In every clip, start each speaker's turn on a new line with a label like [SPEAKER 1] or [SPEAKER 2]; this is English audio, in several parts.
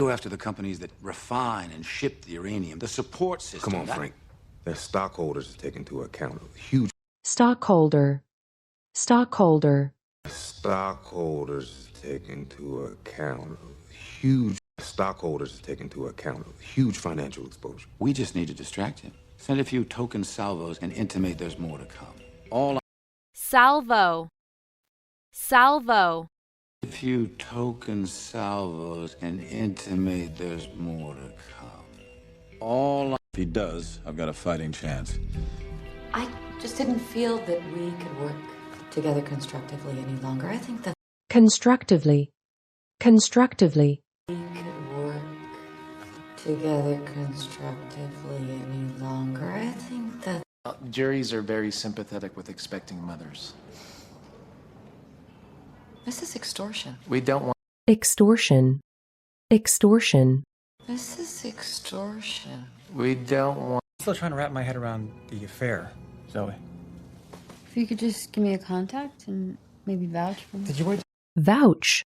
[SPEAKER 1] Go after the companies that refine and ship the uranium, the support system.
[SPEAKER 2] Come on, Frank. Their stockholders are taken into account. Huge
[SPEAKER 3] Stockholder. Stockholder.
[SPEAKER 2] stockholders are taken into account. Huge stockholders are taken into account. Huge financial exposure.
[SPEAKER 1] We just need to distract him. Send a few token salvos and intimate there's more to come.
[SPEAKER 4] Salvo. Salvo.
[SPEAKER 1] A few token salvos and intimate there's more to come. If he does, I've got a fighting chance.
[SPEAKER 5] I just didn't feel that we could work together constructively any longer. I think that
[SPEAKER 3] Constructively. Constructively.
[SPEAKER 5] we could work together constructively any longer. I think that
[SPEAKER 6] Juries are very sympathetic with expecting mothers.
[SPEAKER 5] this is extortion.
[SPEAKER 6] We don't want
[SPEAKER 3] Extortion. Extortion.
[SPEAKER 5] This is extortion.
[SPEAKER 6] we don't want
[SPEAKER 7] I'm still trying to wrap my head around the affair, Zoe.
[SPEAKER 8] If you could just give me a contact and maybe vouch for me.
[SPEAKER 7] Did you wait?
[SPEAKER 3] Vouch.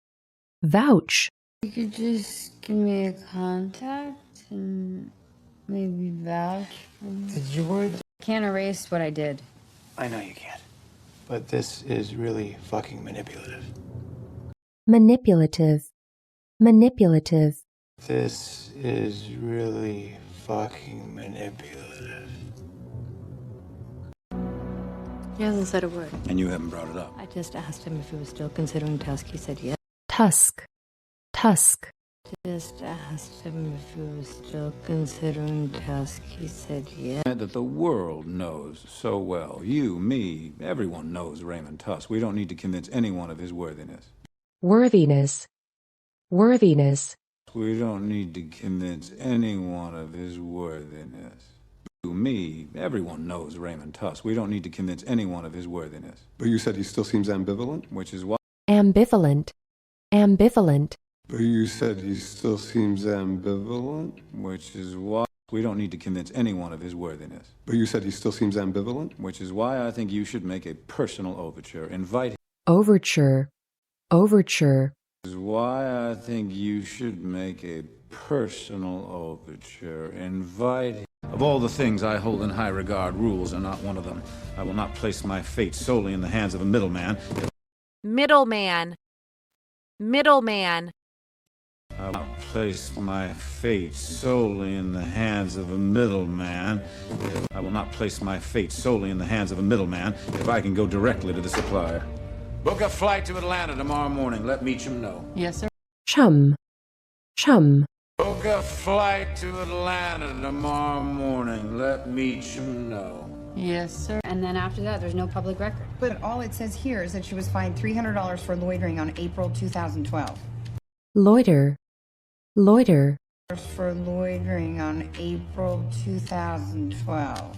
[SPEAKER 3] Vouch.
[SPEAKER 8] If you could just give me a contact and maybe vouch for me.
[SPEAKER 7] Did you wait?
[SPEAKER 8] Can't erase what I did.
[SPEAKER 7] I know you can't. But this is really fucking manipulative.
[SPEAKER 3] Manipulative. Manipulative.
[SPEAKER 7] This is really fucking manipulative.
[SPEAKER 8] He hasn't said a word.
[SPEAKER 1] And you haven't brought it up.
[SPEAKER 8] I just asked him if he was still considering Tusk. He said yes.
[SPEAKER 3] Tusk. Tusk.
[SPEAKER 8] Just asked him if he was still considering Tusk. He said yes.
[SPEAKER 1] That the world knows so well. You, me, everyone knows Raymond Tusk. We don't need to convince anyone of his worthiness.
[SPEAKER 3] Worthiness. Worthiness.
[SPEAKER 1] We don't need to convince anyone of his worthiness. You, me, everyone knows Raymond Tusk. We don't need to convince anyone of his worthiness.
[SPEAKER 9] But you said he still seems ambivalent?
[SPEAKER 1] Which is why
[SPEAKER 3] Ambivalent. Ambivalent.
[SPEAKER 9] But you said he still seems ambivalent?
[SPEAKER 1] we don't need to convince anyone of his worthiness.
[SPEAKER 9] But you said he still seems ambivalent?
[SPEAKER 1] Which is why I think you should make a personal overture. Invite him.
[SPEAKER 3] Overture. Overture.
[SPEAKER 1] Which is why I think you should make a personal overture. Invite him. Of all the things I hold in high regard, rules are not one of them. I will not place my fate solely in the hands of a middleman.
[SPEAKER 4] Middleman. Middleman.
[SPEAKER 1] I will not place my fate solely in the hands of a middleman. I will not place my fate solely in the hands of a middleman if I can go directly to the supplier. Book a flight to Atlanta tomorrow morning. Let Meacham know.
[SPEAKER 8] Yes, sir.
[SPEAKER 3] Chum. Chum.
[SPEAKER 1] Book a flight to Atlanta tomorrow morning. Let Meacham know.
[SPEAKER 8] Yes, sir.
[SPEAKER 10] And then after that, there's no public record.
[SPEAKER 11] But all it says here is that she was fined $300 for loitering on April 2012.
[SPEAKER 3] Loiter. Loiter.
[SPEAKER 11] For loitering on April 2012.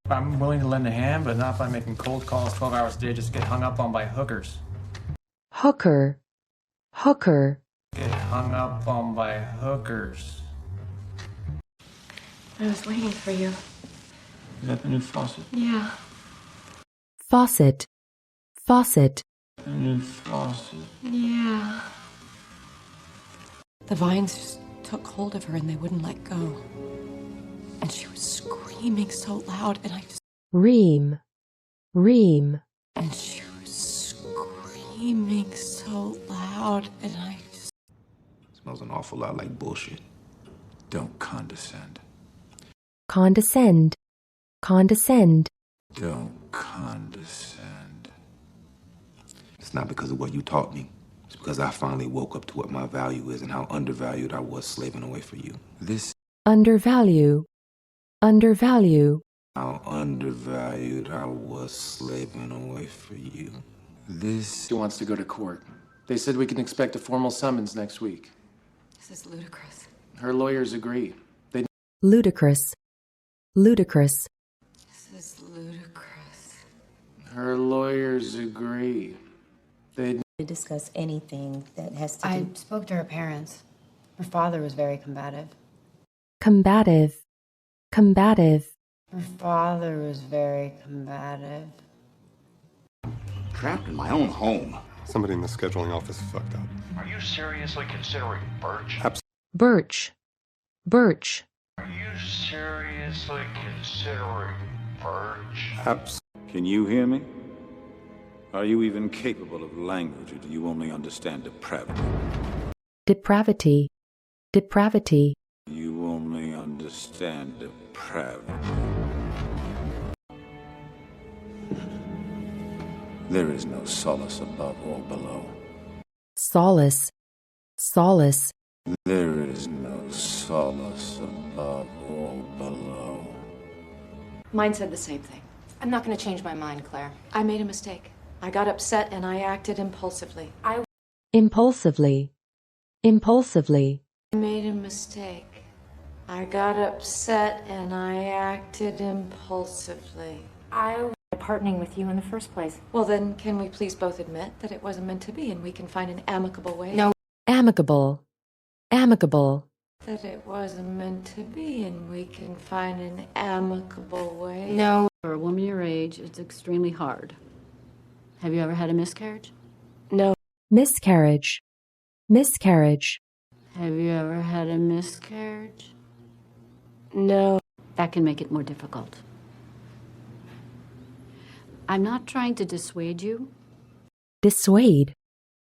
[SPEAKER 7] I'm willing to lend a hand, but not by making cold calls 12 hours a day just to get hung up on by hookers.
[SPEAKER 3] Hooker. Hooker.
[SPEAKER 7] Get hung up on by hookers.
[SPEAKER 8] I was waiting for you.
[SPEAKER 7] Is that the new faucet?
[SPEAKER 8] Yeah.
[SPEAKER 3] Faucet. Faucet.
[SPEAKER 7] The new faucet.
[SPEAKER 8] Yeah.
[SPEAKER 5] The vines just took hold of her and they wouldn't let go. And she was screaming so loud and I just...
[SPEAKER 3] Ream. Ream.
[SPEAKER 5] And she was screaming so loud and I just...
[SPEAKER 2] Smells an awful lot like bullshit.
[SPEAKER 1] Don't condescend.
[SPEAKER 3] Condescend. Condescend.
[SPEAKER 1] Don't condescend.
[SPEAKER 2] It's not because of what you taught me. It's because I finally woke up to what my value is and how undervalued I was slaving away for you.
[SPEAKER 3] Undervalue. Undervalue.
[SPEAKER 2] How undervalued I was slaving away for you.
[SPEAKER 6] She wants to go to court. They said we can expect a formal summons next week.
[SPEAKER 5] This is ludicrous.
[SPEAKER 6] Her lawyers agree.
[SPEAKER 3] Ludicrous. Ludicrous.
[SPEAKER 5] This is ludicrous.
[SPEAKER 6] Her lawyers agree. They
[SPEAKER 10] Discuss anything that has to
[SPEAKER 8] I
[SPEAKER 10] do...
[SPEAKER 8] spoke to her parents. Her father was very combative.
[SPEAKER 3] Combative. Combative.
[SPEAKER 8] Her father was very combative.
[SPEAKER 1] Trapped in my own home.
[SPEAKER 9] Somebody in the scheduling office fucked up.
[SPEAKER 12] Are you seriously considering Birch?
[SPEAKER 9] Absolutely.
[SPEAKER 3] birch, birch,
[SPEAKER 12] Are you seriously considering birch?
[SPEAKER 1] Can you hear me? Are you even capable of language, or do you only understand depravity?
[SPEAKER 3] depravity, depravity,
[SPEAKER 1] You only understand depravity. There is no solace above or below.
[SPEAKER 3] solace, solace,
[SPEAKER 1] There is no solace above or below.
[SPEAKER 5] Mine said the same thing. I'm not going to change my mind, Claire. I made a mistake. I got upset and I acted impulsively. I
[SPEAKER 3] impulsively, impulsively,
[SPEAKER 5] made a mistake. I got upset and I acted impulsively. I partnering with you in the first place. Well, then, can we please both admit that it wasn't meant to be and we can find an amicable way? No.
[SPEAKER 3] amicable, amicable,
[SPEAKER 5] That it wasn't meant to be and we can find an amicable way?
[SPEAKER 13] No. For a woman your age, it's extremely hard. Have you ever had a miscarriage?
[SPEAKER 5] No.
[SPEAKER 3] miscarriage, miscarriage,
[SPEAKER 13] Have you ever had a miscarriage?
[SPEAKER 5] No.
[SPEAKER 13] That can make it more difficult. I'm not trying to dissuade you.
[SPEAKER 3] dissuade,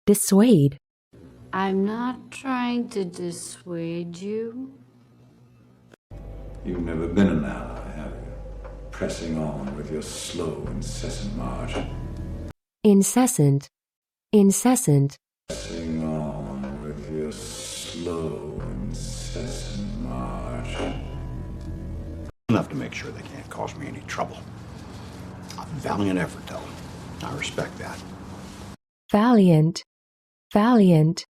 [SPEAKER 3] dissuade,
[SPEAKER 13] I'm not trying to dissuade you.
[SPEAKER 1] You've never been an ally, have you? Pressing on with your slow, incessant march.
[SPEAKER 3] incessant, incessant,
[SPEAKER 1] Pressing on with your slow, incessant march.
[SPEAKER 14] Enough to make sure they can't cause me any trouble. A valiant effort, though. I respect that.
[SPEAKER 3] valiant, valiant,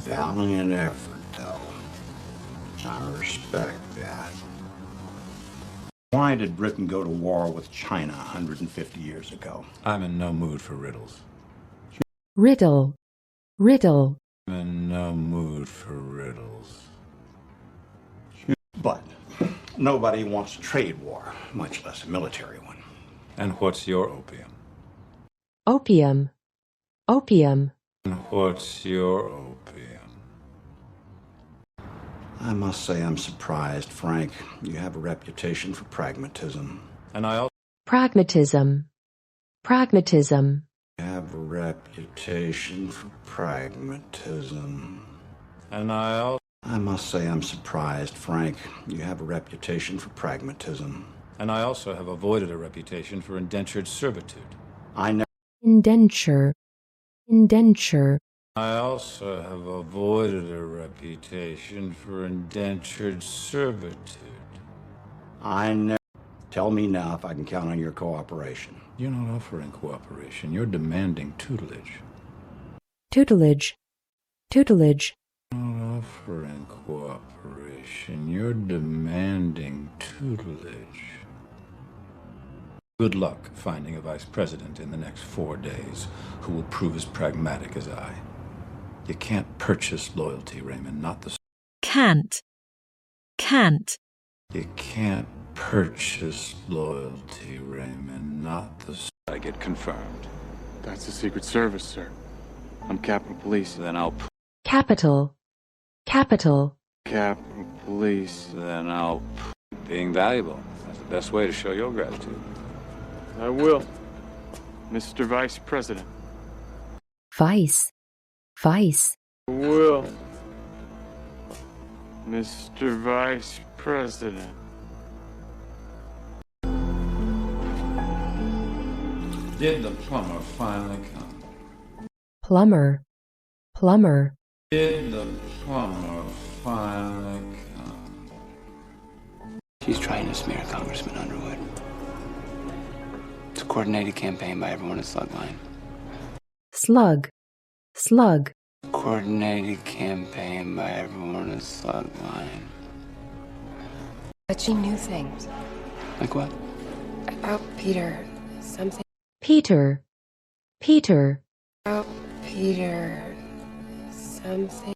[SPEAKER 14] Valiant effort, though. I respect that. Why did Britain go to war with China 150 years ago?
[SPEAKER 1] I'm in no mood for riddles.
[SPEAKER 3] riddle, riddle,
[SPEAKER 1] I'm in no mood for riddles.
[SPEAKER 14] But nobody wants a trade war, much less a military one.
[SPEAKER 1] And what's your opium?
[SPEAKER 3] opium, opium,
[SPEAKER 1] And what's your opium?
[SPEAKER 14] I must say I'm surprised, Frank. You have a reputation for pragmatism.
[SPEAKER 1] And I also
[SPEAKER 3] pragmatism, pragmatism,
[SPEAKER 14] You have a reputation for pragmatism.
[SPEAKER 1] I
[SPEAKER 14] must say I'm surprised, Frank. You have a reputation for pragmatism.
[SPEAKER 1] also have avoided a reputation for indentured servitude.
[SPEAKER 14] I never
[SPEAKER 3] indenture, indenture,
[SPEAKER 1] I also have avoided a reputation for indentured servitude.
[SPEAKER 14] Tell me now if I can count on your cooperation.
[SPEAKER 1] You're not offering cooperation. You're demanding tutelage.
[SPEAKER 3] tutelage, tutelage,
[SPEAKER 1] You're not offering cooperation. You're demanding tutelage. Good luck finding a vice president in the next 4 days who will prove as pragmatic as I. You can't purchase loyalty, Raymond, not the...
[SPEAKER 3] can't, can't,
[SPEAKER 1] You can't purchase loyalty, Raymond, not the... I get confirmed.
[SPEAKER 6] That's the Secret Service, sir. I'm Capitol Police.
[SPEAKER 1] Then I'll...
[SPEAKER 3] capital, capital,
[SPEAKER 6] Capitol Police.
[SPEAKER 1] Then I'll... Being valuable. That's the best way to show your gratitude.
[SPEAKER 6] I will. Mr. Vice President.
[SPEAKER 3] vice, vice,
[SPEAKER 6] I will. Mr. Vice President.
[SPEAKER 1] Did the plumber finally come?
[SPEAKER 3] plumber, plumber,
[SPEAKER 1] Did the plumber finally come?
[SPEAKER 15] She's trying to smear Congressman Underwood. It's a coordinated campaign by everyone at Slugline.
[SPEAKER 3] slug, slug,
[SPEAKER 15] Coordinated campaign by everyone at Slugline.
[SPEAKER 5] But she knew things.
[SPEAKER 15] Like what?
[SPEAKER 5] About Peter. Something
[SPEAKER 3] Peter, Peter,
[SPEAKER 5] about Peter. Something.